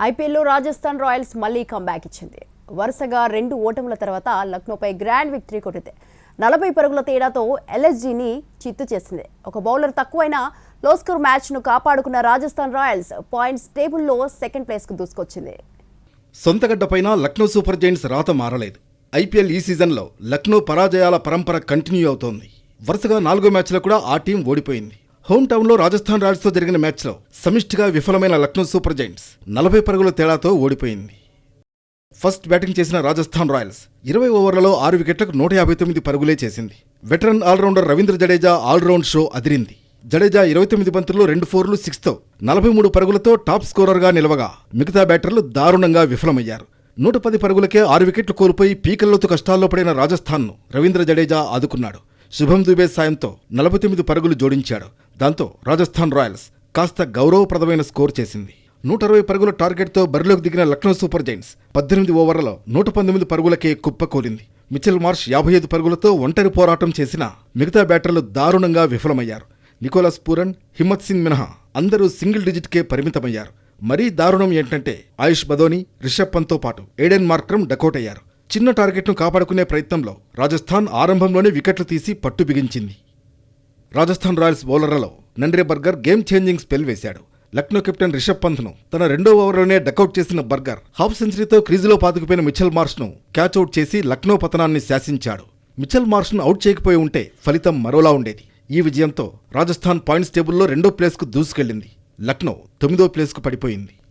ఐపీఎల్లో రాజస్థాన్ రాయల్స్ మళ్లీ కంబ్యాక్ ఇచ్చింది. వరుసగా 2 ఓటముల తర్వాత లక్నోపై గ్రాండ్ విక్టరీ కొట్టింది. 40 పరుగుల తేడాతో ఎల్ఎస్జీని చిత్తు చేసింది. ఒక బౌలర్ తక్కువైనా లో స్కోర్ మ్యాచ్ను కాపాడుకున్న రాజస్థాన్ రాయల్స్ పాయింట్స్ టేబుల్లో సెకండ్ ప్లేస్కు దూసుకొచ్చింది. సొంతగడ్డపైన లక్నో సూపర్ జైంట్స్ రాత మారలేదు. ఐపీఎల్ ఈ సీజన్లో లక్నో పరాజయాల పరంపర కంటిన్యూ అవుతోంది. వరుసగా 4 మ్యాచ్లో కూడా ఆ టీం ఓడిపోయింది. హోమ్ టౌన్లో రాజస్థాన్ రాయల్స్తో జరిగిన మ్యాచ్లో సమిష్టిగా విఫలమైన లక్నో సూపర్ జైంట్స్ 40 పరుగుల తేడాతో ఓడిపోయింది. ఫస్ట్ బ్యాటింగ్ చేసిన రాజస్థాన్ రాయల్స్ 20 ఓవర్లలో 6 వికెట్లకు 159 పరుగులే చేసింది. Veteran allrounder Ravindra Jadeja allround show అదిరింది. జడేజా 29 బంతుల్లో 2 4లు 6తో 43 పరుగులతో టాప్ స్కోరర్గా నిలవగా మిగతా బ్యాటర్లు దారుణంగా విఫలమయ్యారు. 110 పరుగులకే 6 వికెట్లు కోల్పోయి పీకల్లోతు కష్టాల్లో పడిన రాజస్థాన్ను రవీంద్ర జడేజా ఆదుకున్నాడు. శుభం దుబే సాయంతో 49 పరుగులు జోడించాడు. దాంతో రాజస్థాన్ రాయల్స్ కాస్త గౌరవప్రదమైన స్కోర్ చేసింది. 160 పరుగుల టార్గెట్తో బరిలోకి దిగిన లక్నో సూపర్ జైంట్స్ 18 ఓవర్లలో 119 పరుగులకే కుప్పకూలింది. మిచెల్ మార్ష్ 55 పరుగులతో ఒంటరి పోరాటం చేసినా మిగతా బ్యాటర్లు దారుణంగా విఫలమయ్యారు. నికోలస్ పూరన్, హిమ్మత్ సింగ్ మినహా అందరూ సింగిల్ డిజిట్కే పరిమితమయ్యారు. మరీ దారుణం ఏంటంటే ఆయుష్ బదోని, రిషబ్ పంత్తో పాటు ఏడెన్ మార్క్రమ్ డకౌట్ అయ్యారు. చిన్న టార్గెట్ను కాపాడుకునే ప్రయత్నంలో రాజస్థాన్ ఆరంభంలోనే వికెట్లు తీసి పట్టు బిగించింది. రాజస్థాన్ రాయల్స్ బౌలర్లలో Nandre burger game changing spell వేశాడు. లక్నో కెప్టెన్ రిషబ్ పంత్ను తన 2వ ఓవర్లోనే డకౌట్ చేసిన బర్గర్ హాఫ్ సెంచరీతో క్రీజులో పాతుకుపోయిన మిచెల్ మార్ష్ను క్యాచ్అవుట్ చేసి లక్నో పతనాన్ని శాసించాడు. మిచెల్ మార్ష్ను అవుట్ చేయకపోయి ఉంటే ఫలితం మరోలా ఉండేది. ఈ విజయంతో రాజస్థాన్ పాయింట్స్ టేబుల్లో 2వ ప్లేస్కు దూసుకెళ్లింది. లక్నో 9వ ప్లేస్కు పడిపోయింది.